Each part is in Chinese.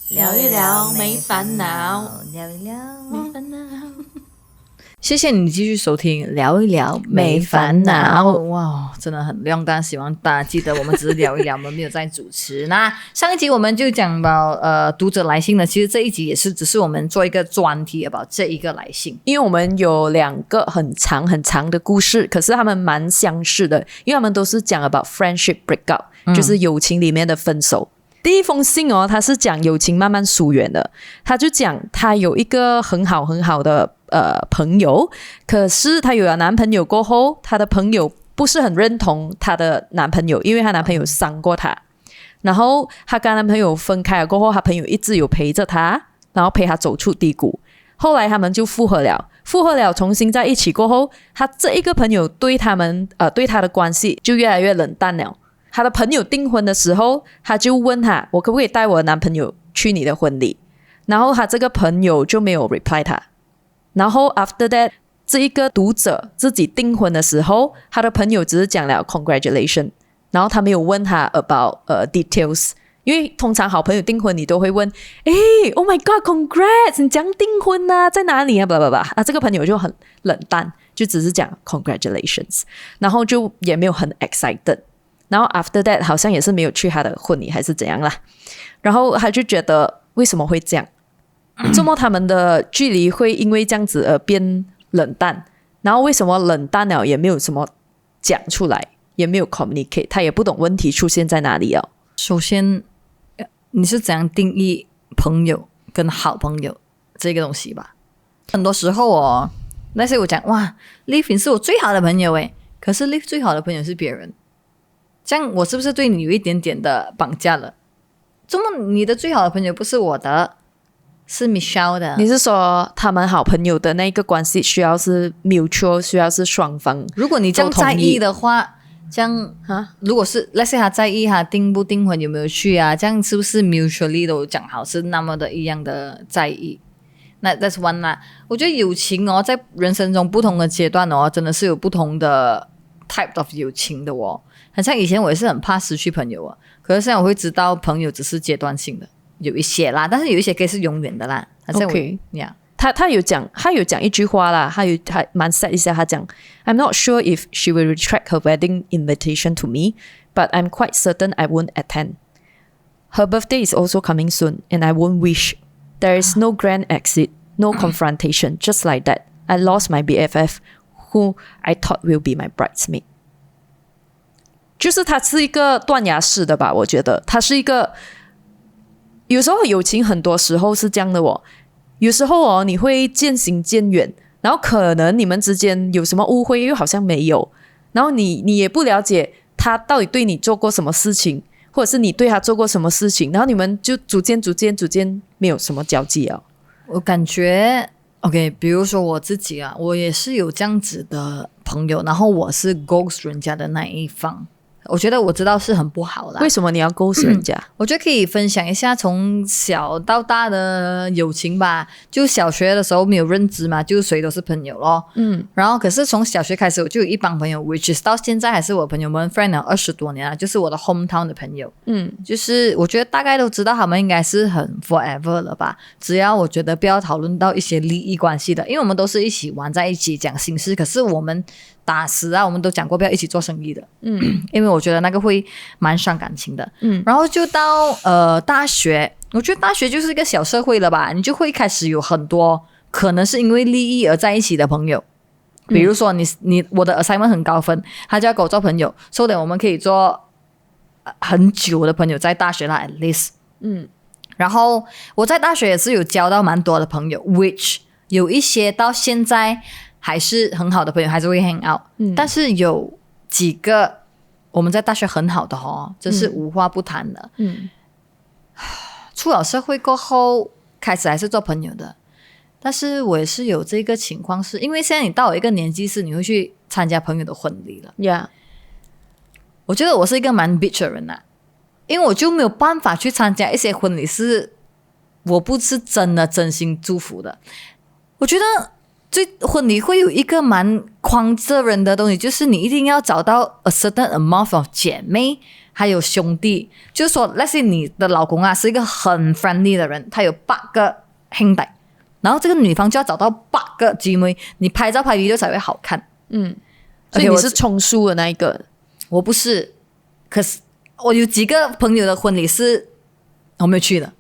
聊一聊没烦恼，聊一聊没烦恼。谢谢你继续收听聊一聊没烦恼。哇，真的很亮，但希望大家记得我们只是聊一聊，我们没有在主持。那上一集我们就讲到读者来信呢，其实这一集也是只是我们做一个专题about这一个来信，因为我们有2个很长很长的故事，可是他们蛮相似的，因为他们都是讲 about friendship breakup，就是友情里面的分手。第一封信哦，他是讲友情慢慢疏远的，他就讲他有一个很好很好的朋友，可是他有了男朋友过后，他的朋友不是很认同他的男朋友，因为他男朋友伤过他，然后他跟男朋友分开了过后，他朋友一直有陪着他，然后陪他走出低谷，后来他们就复合了重新在一起过后，他这一个朋友对他的关系就越来越冷淡了。他的朋友订婚的时候，他就问他，我可不可以带我的男朋友去你的婚礼，然后他这个朋友就没有 reply 他，然后 after that 这一个读者自己订婚的时候，他的朋友只是讲了 congratulation， 然后他没有问他 about details， 因为通常好朋友订婚你都会问，Oh my god congrats， 你怎样订婚啊，在哪里啊 blah blah blah， 这个朋友就很冷淡，就只是讲 congratulations， 然后就也没有很 excited，然后 after that 好像也是没有去他的婚礼还是怎样啦，然后他就觉得为什么会这样，怎么他们的距离会因为这样子而变冷淡，然后为什么冷淡了也没有什么讲出来，也没有 communicate， 他也不懂问题出现在哪里哦。首先你是怎样定义朋友跟好朋友这个东西吧。很多时候哦，那些我讲哇 Liv 是我最好的朋友诶，可是 Liv 最好的朋友是别人，这样我是不是对你有一点点的绑架了？怎么你的最好的朋友不是我的，是 Michelle 的？你是说他们好朋友的那个关系需要是 mutual， 需要是双方？如果你这样在意的话，这样如果是 let's say 他在意他订不订婚有没有去啊，这样是不是 mutually 都讲好是那么的一样的在意？那 that's one 啦。我觉得友情哦，在人生中不同的阶段哦，真的是有不同的 type of 友情的哦。很像以前我也是很怕失去朋友啊，可是现在我会知道朋友只是阶段性的，有一些啦，但是有一些可以是永远的啦。OK， 他有讲一句话啦，他蛮 sad 一下，他讲 I'm not sure if she will retract her wedding invitation to me, but I'm quite certain I won't attend. Her birthday is also coming soon, and I won't wish. There is no grand exit, no confrontation, just like that. I lost my BFF, who I thought will be my bridesmaid.就是他是一个断崖式的吧，我觉得他是一个，有时候友情很多时候是这样的哦，有时候哦你会渐行渐远，然后可能你们之间有什么误会又好像没有，然后你也不了解他到底对你做过什么事情，或者是你对他做过什么事情，然后你们就逐渐没有什么交集啊。我感觉 OK， 比如说我自己啊，我也是有这样子的朋友，然后我是 ghost 人家的那一方，我觉得我知道是很不好啦。为什么你要ghost人家？我觉得可以分享一下从小到大的友情吧。就小学的时候没有认知嘛，就谁都是朋友咯。然后可是从小学开始我就有一帮朋友 which is 到现在还是我朋友们 friend 了20多年了，就是我的 hometown 的朋友。就是我觉得大概都知道他们应该是很 forever 了吧，只要我觉得不要讨论到一些利益关系的，因为我们都是一起玩在一起讲心事，可是我们打死啊我们都讲过不要一起做生意的。因为我觉得那个会蛮伤感情的。然后就到大学，我觉得大学就是一个小社会了吧，你就会开始有很多可能是因为利益而在一起的朋友。比如说我的 assignment 很高分，他就要跟我做朋友，所以我们可以做很久的朋友，在大学啦 at least。然后我在大学也是有交到蛮多的朋友 which 有一些到现在还是很好的朋友，还是会 hang out。但是有几个我们在大学很好的哦，就是无话不谈的。出了社会过后开始还是做朋友的，但是我也是有这个情况，是因为现在你到了一个年纪是你会去参加朋友的婚礼了。我觉得我是一个蛮 bitch 的人啊，因为我就没有办法去参加一些婚礼是我不是真的真心祝福的。我觉得婚礼会有一个蛮框着人的东西，就是你一定要找到 a certain amount of 姐妹还有兄弟，就是说那些你的老公啊是一个很 friendly 的人，他有8个兄弟，然后这个女方就要找到8个姊妹，你拍照拍video才会好看。所以你是充数的那一个？我不是，可是我有几个朋友的婚礼是我没有去的，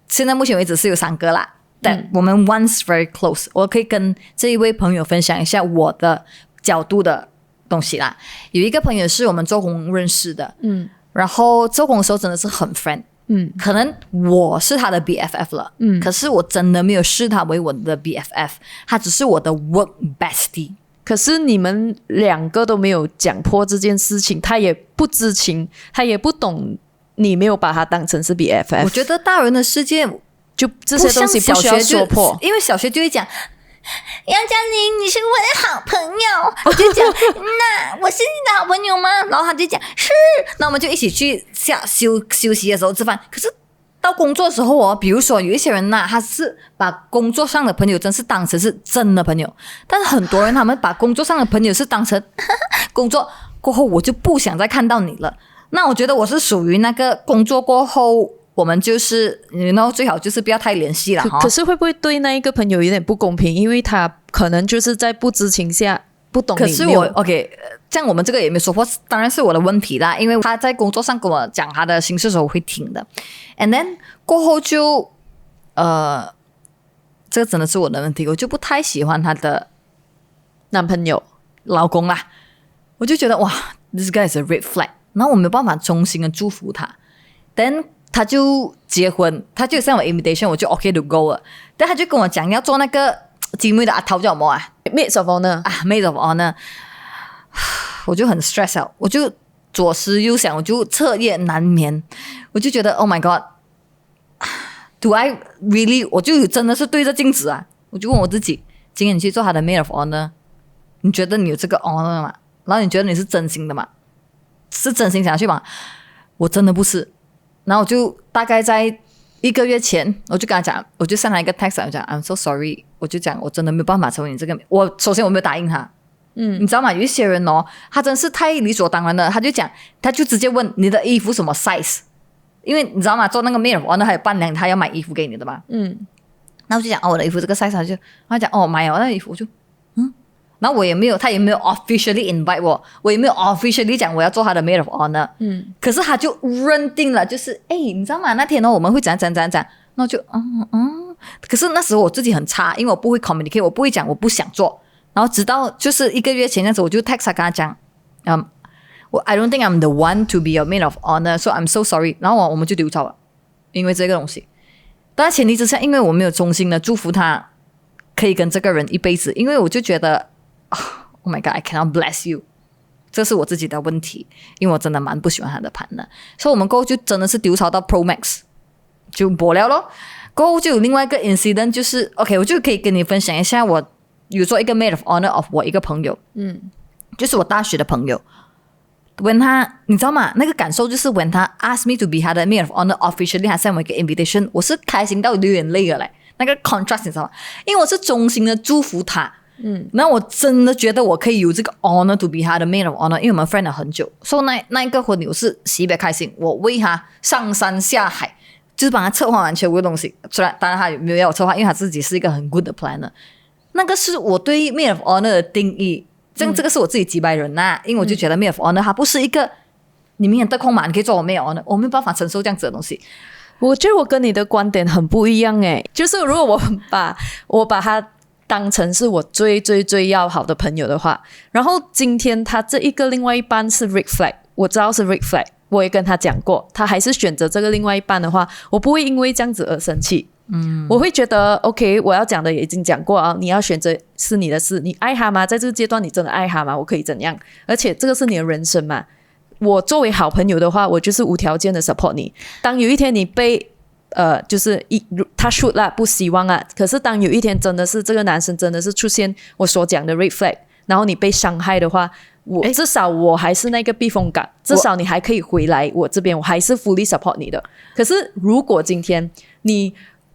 现在目前为止是有3个啦。但我们 once very close， 我可以跟这一位朋友分享一下我的角度的东西啦。有一个朋友是我们做工认识的，然后做工的时候真的是很 friend，可能我是他的 BFF 了，可是我真的没有视他为我的 BFF， 他只是我的 work bestie。可是你们2个都没有讲破这件事情，他也不知情，他也不懂，你没有把他当成是 BFF。我觉得大人的世界就这些东西不需要说破，因为小学就会讲杨佳宁，你是我的好朋友，我就讲那我是你的好朋友吗？然后他就讲是，那我们就一起去休息的时候吃饭。可是到工作的时候哦，比如说有一些人呐，他是把工作上的朋友真是当成是真的朋友，但是很多人他们把工作上的朋友是当成工作过后我就不想再看到你了。那我觉得我是属于那个工作过后我们就是最好就是不要太联系了。可是会不会对那一个朋友有点不公平？因为他可能就是在不知情下不懂你。可是我 OK， 这样我们这个也没说破，当然是我的问题啦。因为他在工作上跟我讲他的心事的时候我会听的 ，and then 过后就这个真的是我的问题，我就不太喜欢他的男朋友、老公啦。我就觉得哇 ，this guy is a red flag， 然后我没有办法衷心的祝福他。then 他就结婚，他就send我 invitation， 我就 OK to go 了。但他就跟我讲要做那个姊妹的阿头叫什么啊 ？Maid of Honor 啊 ，Maid of Honor， 我就很 stress out， 我就左思右想，我就彻夜难眠，我就觉得 Oh my God，Do I really？ 我就真的是对着镜子啊，我就问我自己，今天你去做他的 Maid of Honor， 你觉得你有这个 honor 吗？然后你觉得你是真心的吗？是真心想去吗？我真的不是。然后我就大概在1个月前，我就跟他讲，我就send他一个 text， 我讲 I'm so sorry， 我就讲我真的没有办法成为你这个。我首先我没有答应他，你知道吗？有一些人哦，他真是太理所当然了，他就直接问你的衣服什么 size， 因为你知道吗？做那个 maid of honor还有伴娘，他要买衣服给你的嘛。那我就讲我的衣服这个 size， 他讲买那个衣服，我就然后他也没有 officially invite 我也没有 officially 讲我要做他的 maid of honor。可是他就认定了，就是你知道吗？那天呢我们会怎样，那我就可是那时候我自己很差，因为我不会 communicate， 我不会讲我不想做。然后直到就是1个月前那时候，我就 text 他跟他讲I don't think I'm the one to be your maid of honor, so I'm so sorry。 然后我们就丢掉了，因为这个东西。但前提之下，因为我没有衷心的祝福他可以跟这个人一辈子，因为我就觉得Oh my God, I cannot bless you， 这是我自己的问题，因为我真的蛮不喜欢他的盘的。所以我们过后就真的是丢超到 Pro Max 就没了咯。过后就有另外一个 incident， 就是 OK， 我就可以跟你分享一下，我有做一个 maid of honor of 我一个朋友，就是我大学的朋友。when 他你知道吗？那个感受就是 when 他 ask me to be 他的 maid of honor officially， 他 send 我一个 invitation， 我是开心到流眼泪了嘞。那个 contrast 你知道吗？因为我是衷心的祝福他。那我真的觉得我可以有这个 honor to be 他的 maid of honor， 因为我们 friend 了很久，所以那一个婚礼我是特别开心，我为他上山下海，就是帮他策划完全部的东西。虽然当然他没有要我策划，因为他自己是一个很 good 的 planner。那个是我对 maid of honor 的定义，这个是我自己几百人呐，因为我就觉得 maid of honor 它不是一个你明天得空嘛，你可以做我 maid of honor， 我没有办法承受这样子的东西。我觉得我跟你的观点很不一样就是如果我把他当成是我最最最要好的朋友的话，然后今天他这一个另外一半是 red flag， 我知道是 red flag， 我也跟他讲过，他还是选择这个另外一半的话，我不会因为这样子而生气。我会觉得 OK， 我要讲的也已经讲过啊，你要选择是你的事，你爱他吗？在这个阶段你真的爱他吗？我可以怎样？而且这个是你的人生嘛，我作为好朋友的话，我就是无条件的 support 你。当有一天你被就是他 shoot 啦，不希望啊。可是当有一天真的是这个男生真的是出现我所讲的 red flag， 然后你被伤害的话，至少我还是那个避风港，至少你还可以回来我这边，我还是 fully support 你的。可是如果今天你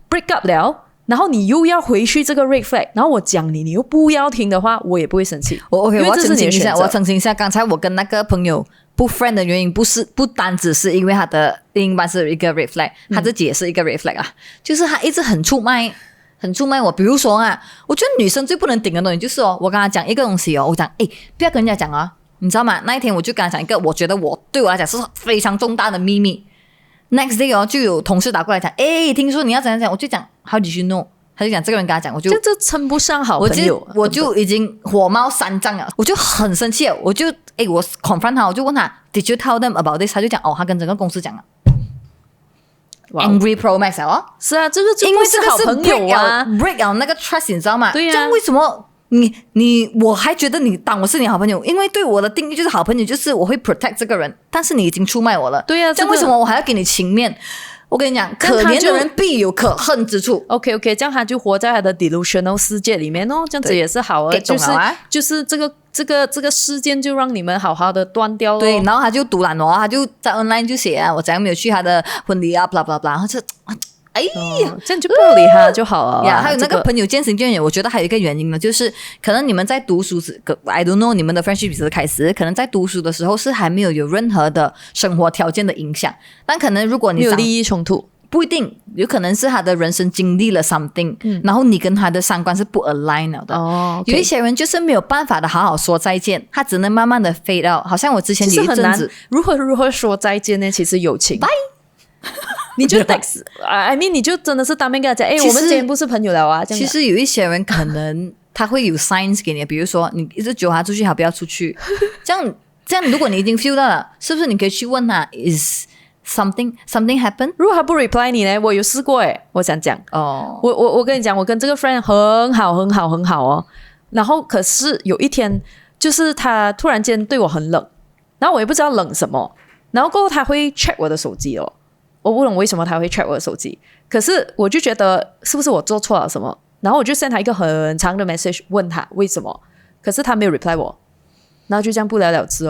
break up 了，然后你又要回去这个 red flag， 然后我讲你又不要听的话，我也不会生气。OK， 因为这是你的选择。我澄清一下，刚才我跟那个朋友不 friend 的原因不单只是因为他的另一半是一个 red flag，他自己也是一个 red flag 啊，就是他一直很出卖我。比如说啊，我觉得女生最不能顶的东西就是我跟他讲一个东西我讲不要跟人家讲啊，你知道吗？那一天我就跟他讲一个我觉得对我来讲是非常重大的秘密。Next day 就有同事打过来讲听说你要怎样讲，我就讲 How did you know？他就讲这个人跟他讲，我就这称不上好朋友，我就已经火冒三丈了，我就很生气了，我就我 confront 他，我就问他 Did you tell them about this？ 他就讲他跟整个公司讲了。Angry Pro Max 是啊，这个就不是好朋友啊， break 了那个 trust， 你知道吗？对啊，这样为什么我还觉得你当我是你好朋友？因为对我的定义就是好朋友就是我会 protect 这个人，但是你已经出卖我了。对啊，这样为什么我还要给你情面？我跟你讲，可怜的人必有可恨之处。OK， 这样他就活在他的 delusional 世界里面这样子也是好就是这个事件就让你们好好的断掉对，然后他就独揽他就在 online 就写我怎样没有去他的婚礼啊 blah blah blah， 然后就这样就不理他就好了还有那个朋友渐行渐远，我觉得还有一个原因呢，就是可能你们在读书I don't know 你们的 friendship 是开始，可能在读书的时候是还没有任何的生活条件的影响，但可能如果你没有利益冲突，不一定，有可能是他的人生经历了 something，然后你跟他的三观是不 align 了的。有一些人就是没有办法的好好说再见，他只能慢慢的 fade out。好像我之前有一阵子，如何说再见呢？其实友情 bye 你就 text I mean 你就真的是当面跟他讲我们今天不是朋友了啊。其实有一些人可能他会有 signs 给你，比如说你一直揪他出去，他不要出去。这样如果你已经 feel 到了，是不是你可以去问他 is something happen？ 如果他不 reply 你呢？我有试过我想讲我跟你讲，我跟这个 friend 很好然后可是有一天就是他突然间对我很冷，然后我也不知道冷什么，然后过后他会 check 我的手机我不懂为什么他会 check 我的手机，可是我就觉得是不是我做错了什么，然后我就 send 他一个很长的 message 问他为什么，可是他没有 reply 我，然后就这样不了了之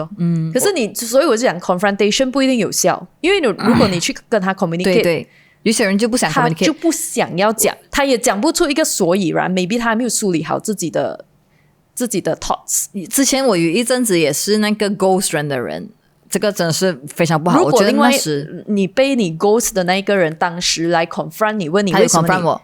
可是所以我就讲 confrontation 不一定有效，因为如果你去跟他 communicate， 对，有些人就不想 communicate， 他就不想要讲，他也讲不出一个所以然 maybe 他还没有梳理好自己的 thoughts。 之前我有一阵子也是那个 ghost 人的人，这个真的是非常不好。如果另外我觉得你被你 ghost 的那一个人当时来 confront 你，问你为什么他有 confront 我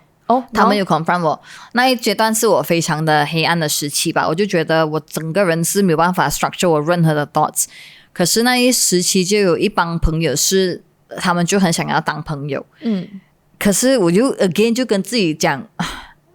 他们有 confront 我，那一阶段是我非常的黑暗的时期吧，我就觉得我整个人是没有办法 structure 我任何的 thoughts。 可是那一时期就有一帮朋友是他们就很想要当朋友，可是我就 again 就跟自己讲，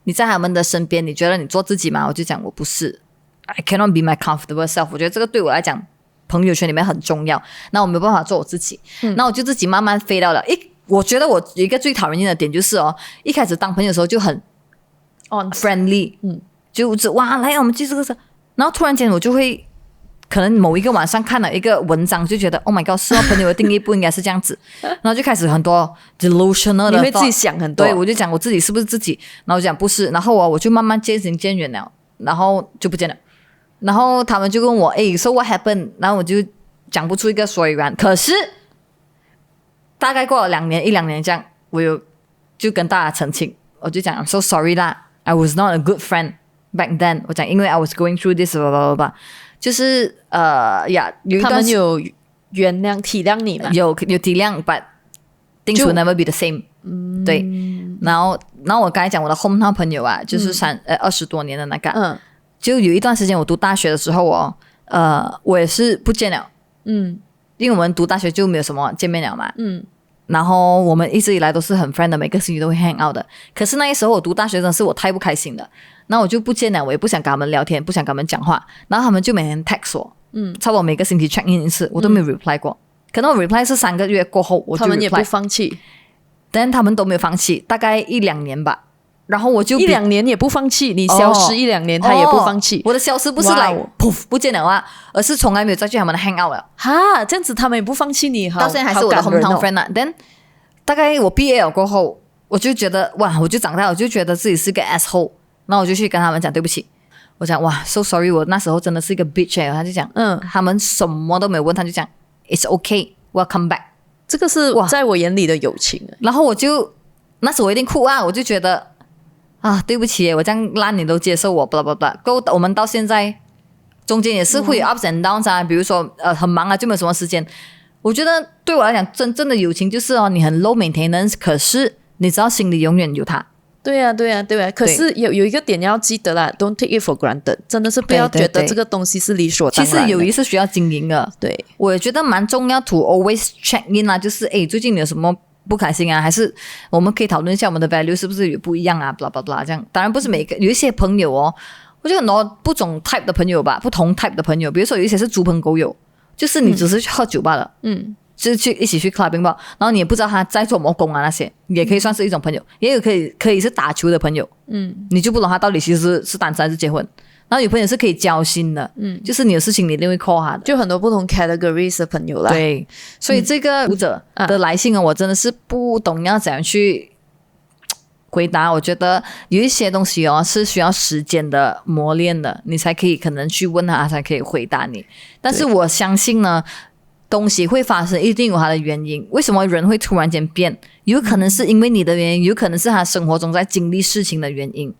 你在他们的身边，你觉得你做自己吗？我就讲我不是， I cannot be my comfortable self。 我觉得这个对我来讲朋友圈里面很重要，那我没有办法做我自己，那我就自己慢慢飞到了我觉得我有一个最讨人厌的点就是一开始当朋友的时候就很 friendly，就哇来我们去这个事，然后突然间我就会可能某一个晚上看了一个文章，就觉得 Oh my god， 是朋友的定义不应该是这样子然后就开始很多 delusional 的 thought， 你会自己想很多。对，我就讲我自己是不是自己，然后我讲不是，然后我就慢慢渐行渐远了，然后就不见了，然后他们就问我so what happened， 然后我就讲不出一个所以然。可是大概过了一两年这样，我就跟大家澄清，我就讲 I'm so sorry 啦， I was not a good friend back then。 我讲因为 I was going through this blah blah blah， 就是有一段他们有原谅体谅你嘛，有体谅 but things will never be the same。对，然后我刚才讲我的 hometown 朋友啊，就是20多年的那个，就有一段时间我读大学的时候我也是不见了，因为我们读大学就没有什么见面了嘛，然后我们一直以来都是很 friend 的，每个星期都会 hang out 的。可是那时候我读大学真的是我太不开心了，然后我就不见了，我也不想跟他们聊天，不想跟他们讲话，然后他们就每天 text 我，差不多每个星期 check in 一次，我都没有 reply 过，可能我 reply 是3个月过后我就 reply， 他们也不放弃，但他们都没有放弃，大概1-2年吧。然后我就1-2年也不放弃，你消失1-2年他也不放弃。我的消失不是来噗不见了啊，而是从来没有再去他们的 hang out 了。哈，这样子他们也不放弃你，到现在还是我的 hometown friend 啊。但大概我毕业了过后，我就觉得哇，我就长大，我就觉得自己是个 asshole， 然后我就去跟他们讲对不起。我讲哇 so sorry， 我那时候真的是一个 bitch，他就讲他们什么都没有问，他就讲 it's okay welcome back。 这个是在我眼里的友情。然后我就那时候我一定哭啊，我就觉得对不起，我这样烂你都接受我 blah blah blah。 我们到现在中间也是会有 ups and downs 啊，比如说很忙啊就没有什么时间。我觉得对我来讲真正的友情就是你很 low maintenance， 可是你知道心里永远有他。对啊，可是有一个点要记得啦， don't take it for granted， 真的是不要觉得这个东西是理所当然的。其实友谊是需要经营的。对，我也觉得蛮重要 to always check in 啦，就是最近你有什么不开心啊，还是我们可以讨论一下我们的 value 是不是有不一样啊 blah blah blah 这样。当然不是每个，有一些朋友我觉得很多不同 type 的朋友吧，不同 type 的朋友，比如说有一些是猪朋狗友，就是你只是去喝酒罢了，就是一起去 clubbing 吧，然后你也不知道他在做什么工啊，那些也可以算是一种朋友，也有可以是打球的朋友，你就不懂他到底其实是单身还是结婚。然后有朋友是可以交心的，就是你有事情你一定会 call 他的，就很多不同 categories 的朋友啦。对，所以这个读者的来信我真的是不懂要怎样去回答。我觉得有一些东西是需要时间的磨练的，你才可以可能去问他才可以回答你。但是我相信呢，东西会发生一定有它的原因。为什么人会突然间变？有可能是因为你的原因，有可能是他生活中在经历事情的原因。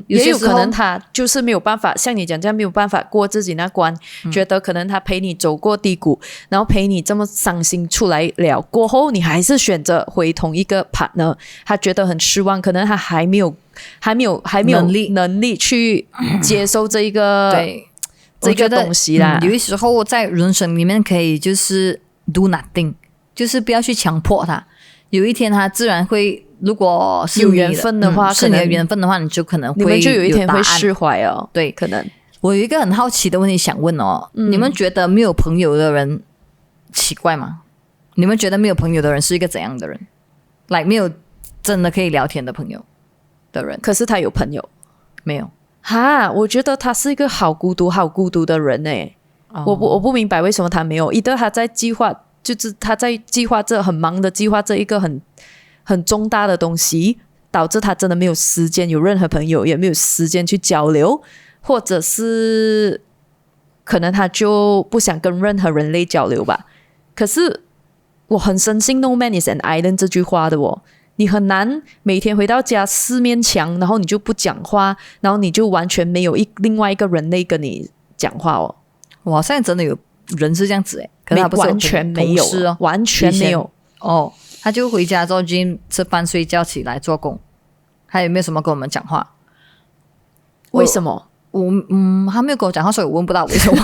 也有可能他就是没有办法像你讲这样没有办法过自己那关，觉得可能他陪你走过低谷，然后陪你这么伤心出来了过后，你还是选择回同一个 partner， 他觉得很失望，可能他还没有能力去接受这一个对这个东西啦。有的时候在人生里面可以就是 do nothing， 就是不要去强迫他，有一天他自然会，如果是有缘分的话，是你的缘分的话，你就可能会你们就有一天会释怀哦。对，可能我有一个很好奇的问题想问你们觉得没有朋友的人奇怪吗？你们觉得没有朋友的人是一个怎样的人？没有真的可以聊天的朋友的人，可是他有朋友没有？我觉得他是一个好孤独的人欸。我不明白为什么他没有。他在计划，就是他在计划很忙的计划这一个很重大的东西，导致他真的没有时间有任何朋友，也没有时间去交流，或者是可能他就不想跟任何人类交流吧。可是我很深信 No man is an island 这句话的你很难每天回到家四面墙，然后你就不讲话，然后你就完全没有另外一个人类跟你讲话我好像真的有人是这样子可是他不是完全没有完全没有他就回家之后 gym 吃饭睡觉起来做工，他也没有什么跟我们讲话。为什么？他没有跟我讲话，所以我问不到为什么。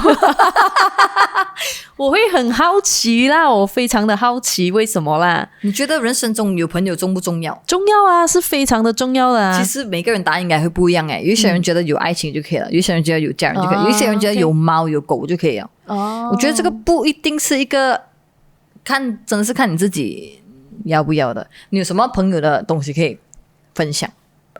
我会很好奇啦，我非常的好奇为什么啦。你觉得人生中有朋友重不重要？重要啊，是非常的重要的啊。其实每个人答案应该会不一样有些人觉得有爱情就可以了，有些人觉得有家人就可以，有些人觉得有猫有狗就可以了。我觉得这个不一定是一个真的是看你自己要不要的。你有什么朋友的东西可以分享？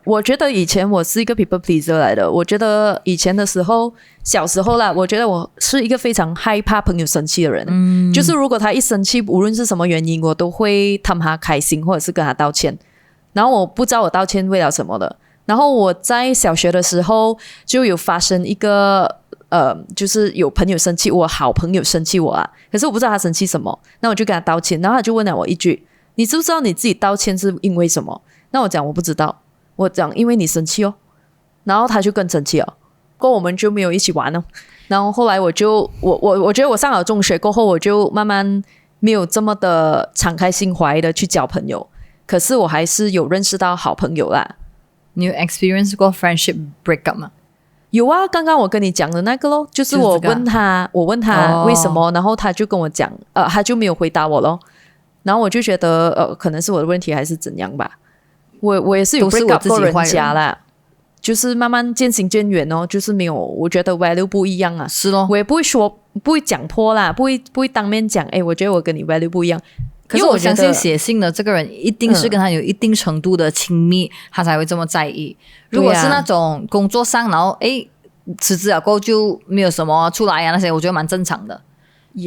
我觉得以前我是一个 people pleaser 来的。我觉得以前的时候，小时候啦，我觉得我是一个非常害怕朋友生气的人。就是如果他一生气，无论是什么原因，我都会氹他开心，或者是跟他道歉。然后我不知道我道歉为了什么的。然后我在小学的时候就有发生一个就是有朋友生气，我好朋友生气我啊，可是我不知道他生气什么，那我就跟他道歉，然后他就问了我一句：你知不知道你自己道歉是因为什么？那我讲我不知道，我讲因为你生气然后他就更生气了，过后我们就没有一起玩了。然后后来我觉得我上了中学过后，我就慢慢没有这么的敞开心怀的去交朋友，可是我还是有认识到好朋友啦。你有 experience 过 friendship breakup 吗？有啊，刚刚我跟你讲的那个咯，就是我问他为什么，然后他就跟我讲，他就没有回答我咯。然后我就觉得可能是我的问题还是怎样吧。我也是有 break up 过人家啦，就是慢慢渐行渐远就是没有，我觉得 value 不一样啊。是咯，我也不会讲破啦，不会当面讲，我觉得我跟你 value 不一样。可是我相信写信的这个人一定是跟他有一定程度的亲密，他才会这么在意。如果是那种工作上，然后辞职了过后就没有什么出来那些，我觉得蛮正常的。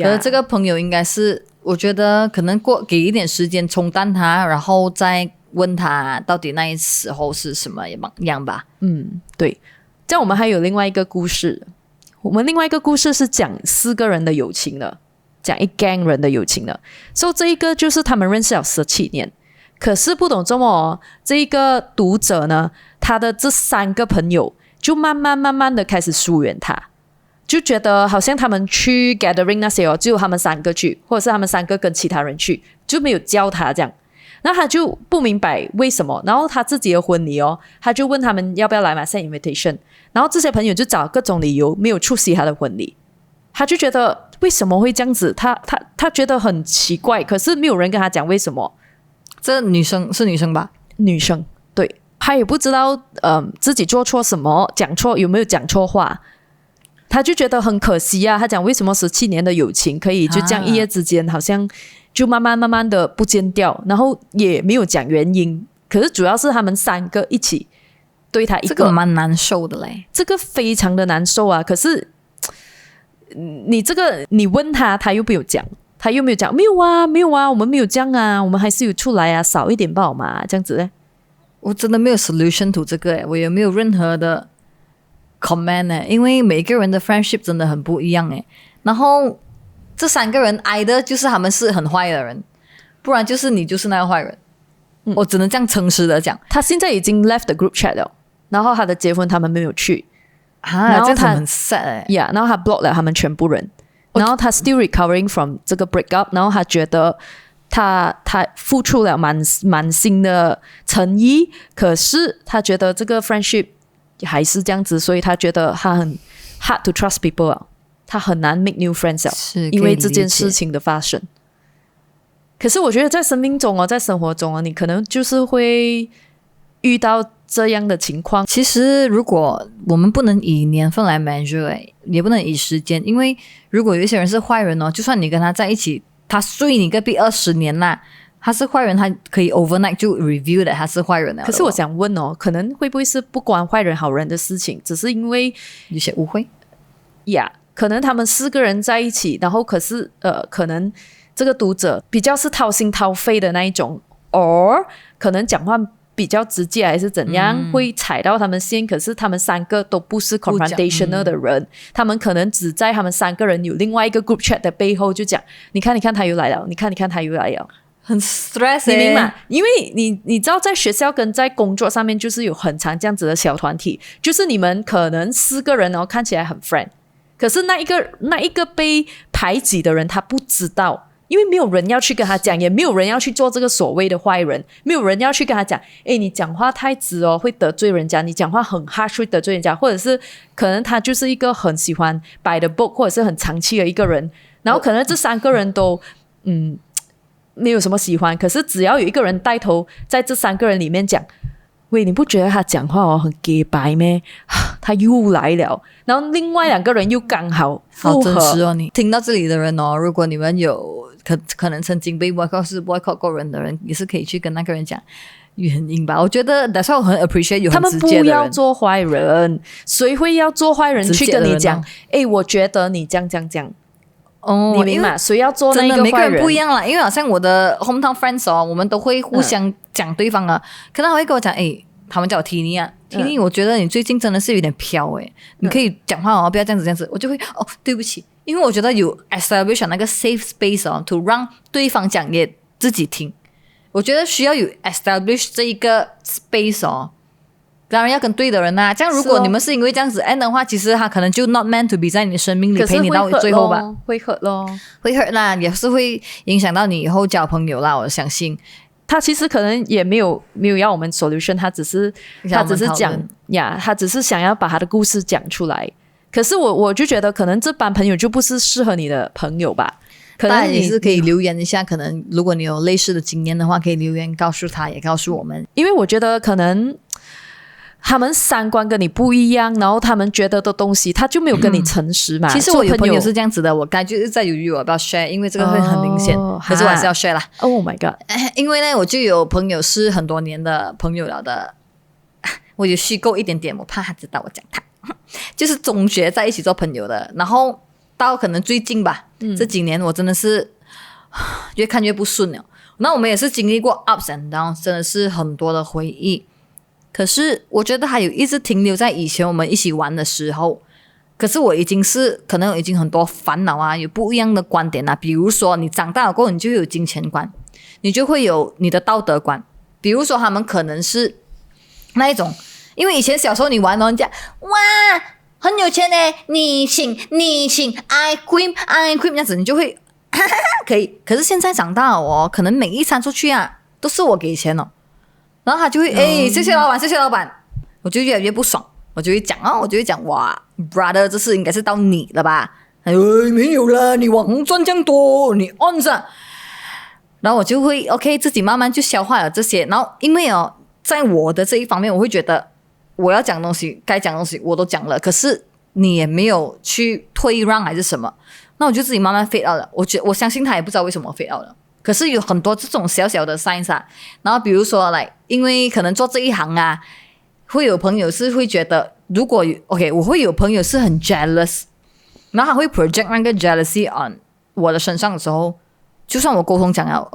可是这个朋友应该是，我觉得可能给一点时间冲淡他，然后再问他到底那时候是什么样吧。对。这样我们还有另外一个故事，我们另外一个故事是讲4个人的友情的，讲一 gang 人的友情的。所以这一个就是他们认识了17年，可是不懂这么这一个读者呢，他的这3个朋友就慢慢的开始疏远他。就觉得好像他们去 gathering 那些只有他们3个去，或者是他们3个跟其他人去，就没有叫他这样。然后他就不明白为什么，然后他自己的婚礼他就问他们要不要来嘛 send invitation， 然后这些朋友就找各种理由没有出席他的婚礼。他就觉得为什么会这样子，他觉得很奇怪，可是没有人跟他讲为什么。这女生是女生吧？女生，对，他也不知道自己做错什么，讲错有没有讲错话，他就觉得很可惜啊。他讲为什么17年的友情可以就这样一夜之间好像就慢慢的不见掉，然后也没有讲原因。可是主要是他们3个一起对他一个，这个蛮难受的嘞，这个非常的难受啊。可是你问他，他又没有讲，没有啊，我们没有这样啊，我们还是有出来啊，少一点不好嘛，这样子呢。我真的没有 solution to 这个我也没有任何的 comment 因为每个人的 friendship 真的很不一样然后这3个人挨的就是他们是很坏的人，不然就是你就是那个坏人。我只能这样诚实的讲。他现在已经 left the group chat 了，然后他的结婚他们没有去然后他很 sad yeah， 然后他 block 了他们全部人，然后他 still recovering from 这个 breakup， 然后他觉得他付出了满心的诚意，可是他觉得这个 friendship 还是这样子，所以他觉得他很 hard to trust people 他很难 make new friends 因为这件事情的发生。可是我觉得在生命中在生活中你可能就是会遇到这样的情况。其实如果我们不能以年份来 measure 也不能以时间，因为如果有一些人是坏人就算你跟他在一起，他睡你隔壁20年啦，他是坏人，他可以 overnight 就 review 的他是坏人了。可是我想问可能会不会是不关坏人好人的事情，只是因为有些误会可能他们4个人在一起，然后可是可能这个读者比较是掏心掏肺的那一种，or 可能讲话比较直接还是怎样，会踩到他们线。可是他们3个都不是 confrontational 的人，他们可能只在他们3个人有另外一个 group chat 的背后就讲，你看他又来了，你看他又来了，很 stress 你明白？因为你知道在学校跟在工作上面就是有很常这样子的小团体，就是你们可能4个人看起来很 friend， 可是那一个被排挤的人他不知道，因为没有人要去跟他讲，也没有人要去做这个所谓的坏人，没有人要去跟他讲你讲话太直会得罪人家，你讲话很 harsh 会得罪人家，或者是可能他就是一个很喜欢 by the book 或者是很长气的一个人，然后可能这3个人都没有什么喜欢，可是只要有一个人带头在这3个人里面讲，喂，你不觉得他讲话很假白咩？他又来了，然后另外2个人又刚好好真实你听到这里的人如果你们有可能曾经被 boycott 过人的人，也是可以去跟那个人讲原因吧。我觉得 that's why 我很 appreciate 有很直接的人。他们不要做坏人，谁会要做坏人去跟你讲我觉得你这样你明白？谁要做那个坏人？真的每个人不一样啦，因为好像我的 hometown friends 我们都会互相讲对方可能他会跟我讲他们叫我 Tini 我觉得你最近真的是有点飘你可以讲话不要这样子，我就会对不起，因为我觉得有 establish 那个 safe space to 让对方讲也自己听，我觉得需要有 establish 这一个 space当然要跟对的人这样如果你们是因为这样子end 的话，其实他可能就 not meant to be 在你的生命里陪你到最后吧。会 hurt 咯，会 hurt 啦，也是会影响到你以后交朋友啦，我相信。他其实可能也没有要我们 solution， 他只是讲他只是想要把他的故事讲出来。可是我就觉得可能这班朋友就不是适合你的朋友吧。可能你是可以留言一下，可能如果你有类似的经验的话，可以留言告诉他，也告诉我们。因为我觉得可能他们3观跟你不一样，然后他们觉得的东西他就没有跟你诚实嘛。其实我有朋友是这样子的，我刚才就是在犹豫我要不要 share， 因为这个会很明显可是我还是要 share 啦。Oh my god， 因为呢我就有朋友是很多年的朋友了的，我有虚构一点点，我怕他知道我讲他就是中学在一起做朋友的，然后到可能最近吧这几年我真的是越看越不顺了。那我们也是经历过 ups and downs， 真的是很多的回忆，可是我觉得还有一直停留在以前我们一起玩的时候。可是我已经是可能已经很多烦恼有不一样的观点比如说你长大了过后，你就会有金钱观，你就会有你的道德观。比如说他们可能是那一种，因为以前小时候你玩人家哇很有钱呢，你请，I cream， 这样子你就会可以。可是现在长大了哦，可能每一餐出去啊都是我给钱哦，然后他就会谢谢老板，谢谢老板，我就越来越不爽，我就会讲哇 brother， 这次应该是到你了吧？没有了，你网红赚这样多，你 on 上。然后我就会 OK 自己慢慢就消化了这些，然后因为在我的这一方面，我会觉得我要讲东西，该讲东西我都讲了，可是你也没有去退让还是什么，那我就自己慢慢 fade out 了。我相信他也不知道为什么 fade out 了，可是有很多这种小小的 signs 啊。然后比如说因为可能做这一行啊，会有朋友是会觉得，如果 OK， 我会有朋友是很 jealous， 然后他会 project 那个 jealousy on 我的身上的时候，就算我沟通讲了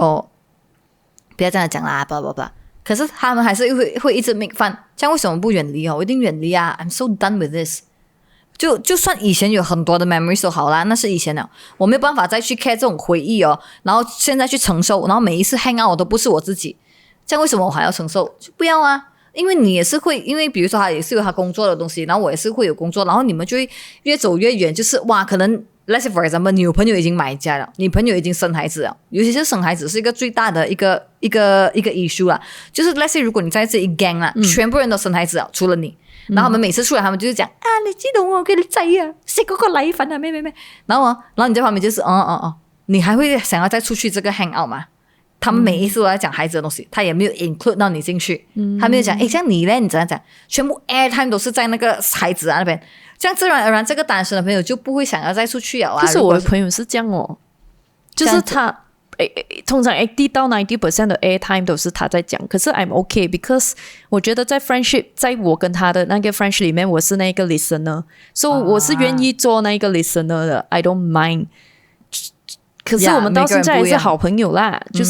不要这样讲啦，不，可是他们还是会一直 make fun， 这样为什么不远离我一定远离啊 ！I'm so done with this。就算以前有很多的 memories 都好啦，那是以前了，我没有办法再去 care 这种回忆然后现在去承受，然后每一次 hang out 我都不是我自己，这样为什么我还要承受？就不要啊！因为你也是会，因为比如说他也是有他工作的东西，然后我也是会有工作，然后你们就会越走越远，就是哇，可能 let's say for example， 你有朋友已经买家了，你朋友已经生孩子了，尤其是生孩子是一个最大的一个 issue 啦，就是 let's say 如果你在这一 gang 啦，全部人都生孩子了，除了你。然后他们每次出来，他们就是讲你记得我给你仔啊，食嗰個奶粉啊，咩，然後你在旁邊就是你還會想要再出去這個 hang out 嗎？他們每一次都在講孩子的東西，他也沒有 include 到你進去，他沒有講像你呢，你怎樣講，全部 airtime 都是在那個孩子那邊，這樣自然而然這個單身的朋友就不會想要再出去了啊。可是我的朋友是這樣就是他通常 80到 90% 的 airtime 都是他在講，可是 I'm okay because 我覺得在 friendship， 在我跟他的那個 friendship 裡面，我是那個 listener， 所以我是願意做那個 listener 的，I don't mind。可是我們到現在還是好朋友啦，就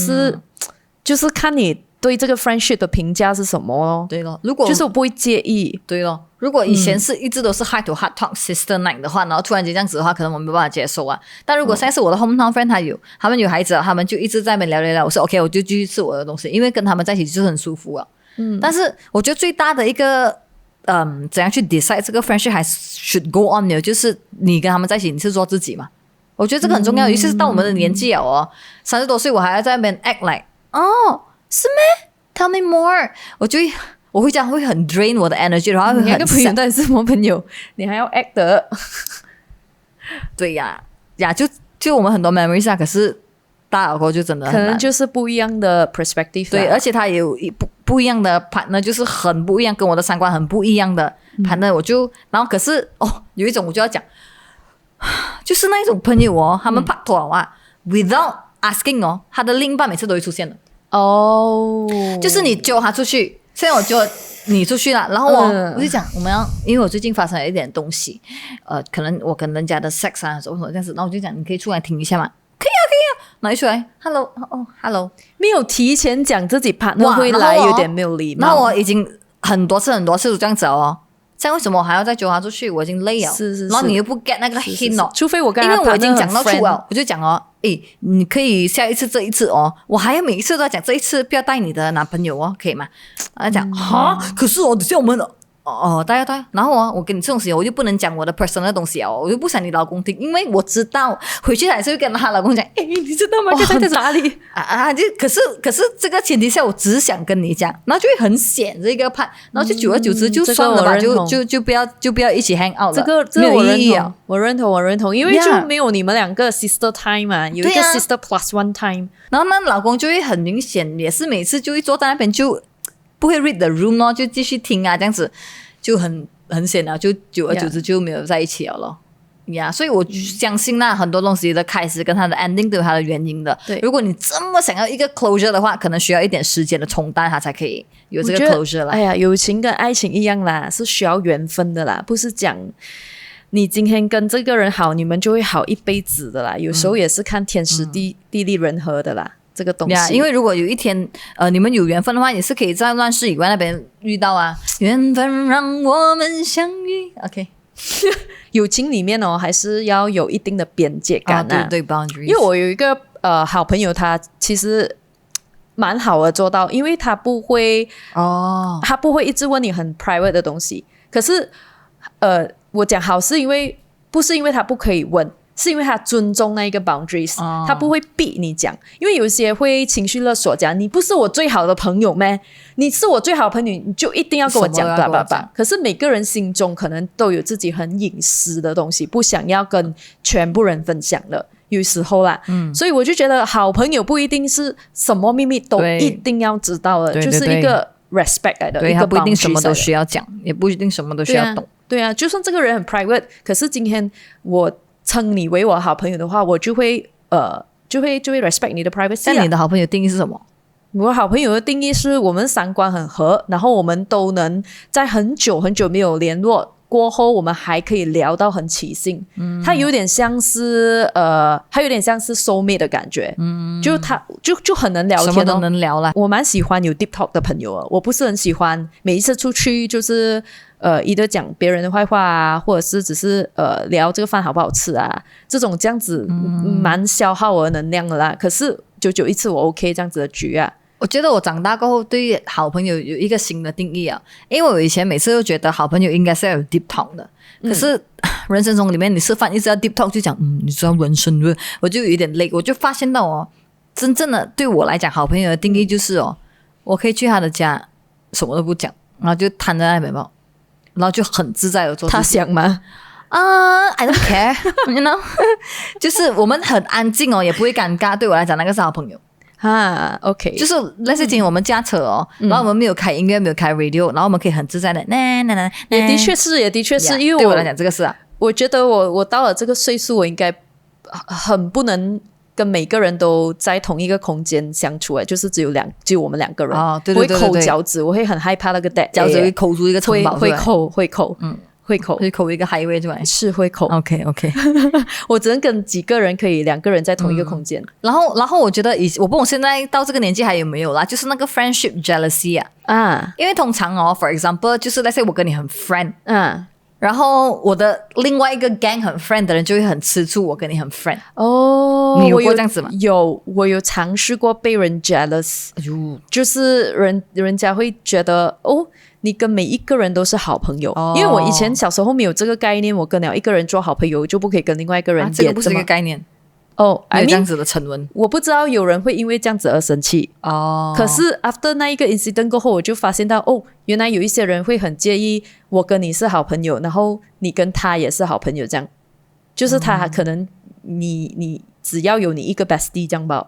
是看你對這個 friendship 的評價是什麼咯。對咯，如果就是我不會介意。對咯，如果以前是一直都是 heart to heart talk sister night 的話，然後突然間這樣子的話，可能我沒辦法接受啊。但如果現在是我的 hometown friend，他們有孩子了，他們就一直在那邊聊，我說 OK， 我就繼續吃我的東西，因為跟他們在一起就是很舒服啊。但是我覺得最大的一個怎樣去 decide 這個 friendship 還 should go on 呢，就是你跟他們在一起，你是做自己嘛。我覺得這個很重要，尤其是到我們的年紀了30多歲我還要在那邊 act like 是咩 ？Tell me more， 我會這樣會很 drain 我的 energy， 然後會很。你那個朋友到底是什麼朋友？你還要 act 的？對呀，就我們很多 memories 啊，可是大了過後就真的很難，可能就是不一樣的 perspective。對，而且他也有不一樣的 partner， 就是很不一樣，跟我的三觀很不一樣的 partner，然後可是有一種我就要講。就是那一種朋友他們拍拖without asking 他的另一半每次都會出現的就是你揪他出去，現在我揪你出去了，然後我就講我們要，因為我最近發生了一點東西，可能我跟人家的 sex 啊什麼這樣子，然後我就講你可以出來聽一下嘛，可以啊，然後一出來 hello， 沒有提前講自己 partner 會來，有點沒有禮貌。然後我已經很多次都這樣子這樣為什麼我還要再揪他出去？我已經累了，是然後你又不 get 那個 hint 除非我跟他，因為我已經講到出了，我就講你可以下一次這一次我還要每一次都要講這一次不要帶你的男朋友可以嗎？他講可是等下我們對，然後我跟你這種事情我就不能講我的 personal 的東西我就不想你老公聽，因為我知道回去還是會跟他老公講你知道嗎？在哪裡可是這個前提下我只想跟你講，然後就會很顯這個 part， 然後就久而久之就算了吧，就不要一起 hang out 了，這個我認同，因為就沒有你們兩個 sister time 嘛，有一個 sister plus one time，然後那老公就會很明顯也是每次就會坐在那邊就不會 read the room 就繼續聽這樣子就很顯了，就久而久之就沒有在一起了咯。所以我相信很多東西的開始跟它的 ending 都有它的原因的。對，如果你這麼想要一個 closure 的話，可能需要一點時間的沖淡，它才可以有這個 closure 啦。哎呀，友情跟愛情一樣啦，是需要緣分的啦，不是講你今天跟這個人好，你們就會好一輩子的啦。有時候也是看天時地利人和的啦。這個東西，因為如果有一天你們有緣分的話，也是可以在亂世以外那邊遇到緣分讓我們相遇 OK 友情裡面還是要有一定的邊界感對 boundaries。 因為我有一個好朋友，他其實蠻好的做到，因為他不會他不會一直問你很 private 的東西，可是我讲好是因为不是因为他不可以问，是因为他尊重那一个 boundaries，他不会逼你讲，因为有些会情绪勒索讲你不是我最好的朋友咩？你是我最好的朋友，你就一定要跟我讲吧吧吧。可是每个人心中可能都有自己很隐私的东西，不想要跟全部人分享的，有时候啦，所以我就觉得好朋友不一定是什么秘密都一定要知道的，就是一个 respect 来的，对，一个他不一定 boundary 什么都需要讲，也不一定什么都需要懂。对啊，就算这个人很 private， 可是今天我称你为我好朋友的话，我就会respect 你的 privacy。那你的好朋友定义是什么？我好朋友的定义是我们三观很合，然后我们都能在很久很久没有联络过后，我们还可以聊到很起劲。他有点像是soul mate 的感觉。就他就很能聊天，什么都能聊啦。我蛮喜欢有 deep talk 的朋友啊，我不是很喜欢每一次出去就是either 讲别人的坏话啊，或者是只是聊这个饭好不好吃啊，这种这样子蛮消耗我的能量的啦。可是久久一次我 OK 这样子的局啊。我觉得我长大过后对好朋友有一个新的定义啊，因为我以前每次都觉得好朋友应该是要有 deep talk 的，可是人生中里面你吃饭一直要 deep talk 就讲你知道人生的，我就有点累。我就发现到真正的对我来讲好朋友的定义就是我可以去他的家什么都不讲，然后就瘫在那边吧，然后就很自在的做自己。他想吗？I don't care you know 就是我们很安静也不会尴尬，对我来讲那个是好朋友。OK， 就是那些天我们驾车然后我们没有开音乐，没有开 radio， 然后我们可以很自在的也的确是，因为对我来讲这个是我觉得我到了这个岁数，我应该很不能跟每个人都在同一个空间相处，就是只有我们两个人。对对对对对，我会抠脚趾，我会很害怕那个脚趾会抠出一个城堡，会抠，会抠一个 highway 出来，是会抠。OK， 我只能跟几个人，可以两个人在同一个空间。然后我觉得我不懂现在到这个年纪还有没有啦，就是那个 friendship jealousy 因为通常for example 就是那些我跟你很 friend，然后我的另外一个 gang 很 friend 的人就会很吃醋我跟你很 friend。你有过这样子吗？我有尝试过被人 jealous，就是人家会觉得你跟每一个人都是好朋友，因为我以前小时候没有这个概念，我跟了一个人做好朋友就不可以跟另外一个人这个不是一个概念有这样子的沉沦。我不知道有人会因为这样子而生气可是 after 那一个 incident 过后，我就发现到原来有一些人会很介意我跟你是好朋友，然后你跟他也是好朋友，这样就是他可能你只要有你一个 bestie 这样吧。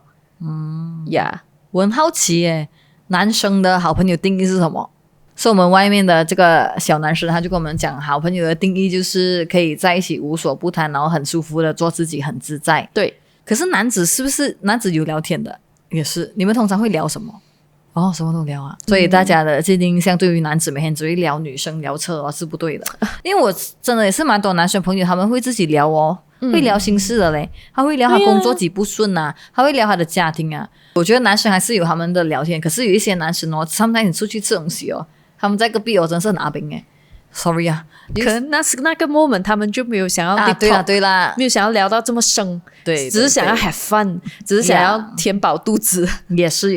我很好奇耶，男生的好朋友定义是什么？是我们外面的这个小男生，他就跟我们讲，好朋友的定义就是可以在一起无所不谈，然后很舒服的做自己，很自在。对，可是男子是不是男子有聊天的？也是。你们通常会聊什么？什么都聊啊。所以大家的既定印象对于男子每天只会聊女生聊车是不对的。因为我真的也是蛮多男生朋友，他们会自己聊会聊心事的嘞，他会聊他工作几不顺他会聊他的家庭我觉得男生还是有他们的聊天，可是有一些男生他们带你出去吃东西他们在隔壁真是很阿兵sorry 可能那个 moment 他们就没有想要对啦，没有想要聊到这么深，对，只是想要 have fun， 只是想要填饱肚子。也是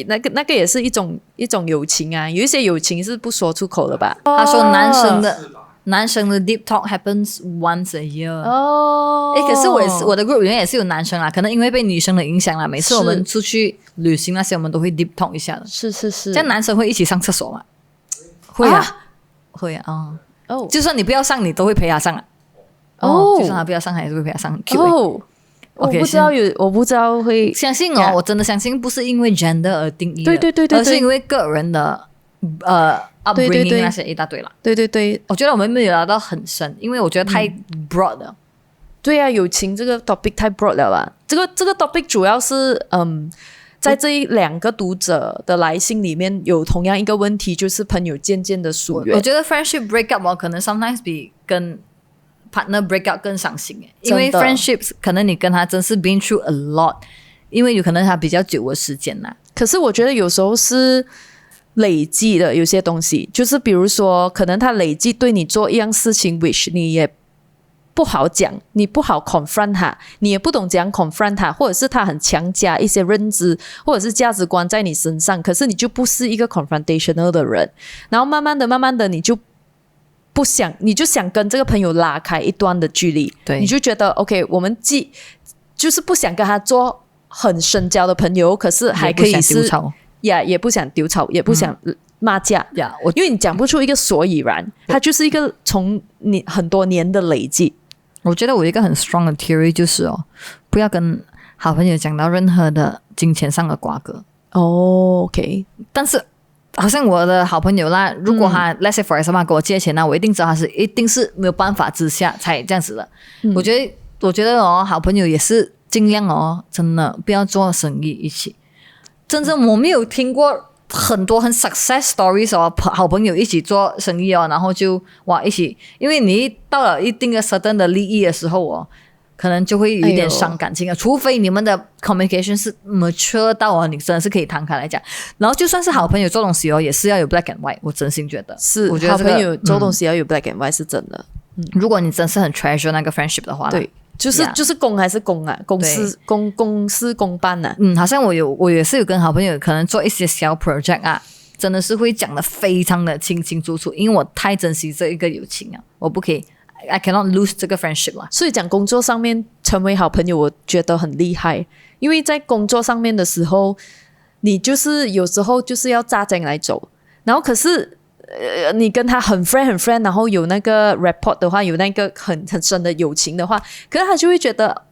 那个也是一种友情有一些友情是不说出口的吧。他说男生的 deep talk happens once a year。可是我的 group 里面也是有男生可能因为被女生的影响每次我们出去旅行那些我们都会 deep talk 一下的。是这样男生会一起上厕所吗？会就算你不要上你都会陪他上就算他不要上他也是会陪他上。我不知道会相信我真的相信不是因为 gender 而定义的，对，而是因为个人的upbringing 那些一大堆啦。对，我觉得我们没有聊到很深，因为我觉得太 broad 了。对友情这个 topic 太 broad 了吧。这个 topic 主要是在这两个读者的来信里面有同样一个问题，就是朋友渐渐的疏远。我觉得 friendship breakup 可能 sometimes 比跟 partner breakup 更伤心因为 friendships 可能你跟他真是 been through a lot， 因为有可能他比较久的时间可是我觉得有时候是累积的，有些东西就是比如说可能他累积对你做一样事情 which 你也不好讲，你不好 confront 他，你也不懂怎样 confront 他，或者是他很强加一些认知或者是价值观在你身上，可是你就不是一个 confrontational 的人，然后慢慢的你就你就想跟这个朋友拉开一段的距离，对，你就觉得 OK， 我们就是不想跟他做很深交的朋友，可是还可以是也不想丢吵，也不想骂架，因为你讲不出一个所以然，它就是一个从你很多年的累积。我觉得我有一个很 strong 的 theory 就是不要跟好朋友讲到任何的金钱上的瓜葛。OK， 但是好像我的好朋友啦，如果他、let's say for example 给我借钱，那我一定知道他一定是没有办法之下才这样子的。我觉得好朋友也是尽量真的不要做生意一起。真正我没有听过很多很 success stories 好朋友一起做生意然后就一起，因为你到了一定的 certain 的利益的时候可能就会有一点伤感情除非你们的 communication 是 mature 到你真的是可以摊开来讲。然后就算是好朋友做东西也是要有 black and white， 我真心觉得是，我觉得好朋友做东西要有 black and white 是真的。如果你真是很 treasure 那个 friendship 的话，对，就是公还是公啊，公事公办啊。好像我也是有跟好朋友可能做一些小 project 真的是会讲得非常的清清楚楚，因为我太珍惜这一个友情我不可以I cannot lose 这个 friendship 啦。所以讲工作上面成为好朋友我觉得很厉害，因为在工作上面的时候你就是有时候就是要扎针来走，然后可是你跟他很 friend 然后有那个 rapport 的话，有那个很深的友情的话，可是他就会觉得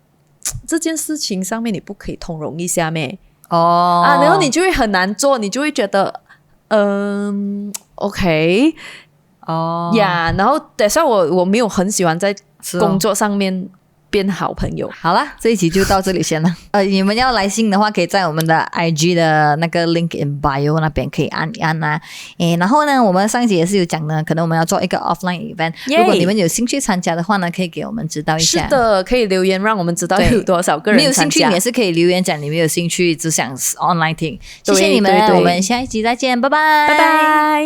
这件事情上面你不可以通融一下咩然后你就会很难做，你就会觉得OK然后但是我没有很喜欢在工作上面变好朋友。好啦，这一集就到这里先了。你们要来信的话，可以在我们的 IG 的那个 link in bio 那边可以按一按然后呢，我们上一集也是有讲呢，可能我们要做一个 offline event， 如果你们有兴趣参加的话呢，可以给我们知道一下。是的，可以留言让我们知道有多少个人参加。没有兴趣也是可以留言讲你们有兴趣，只想 online 听。谢谢你们，我们下一集再见，拜拜，拜拜。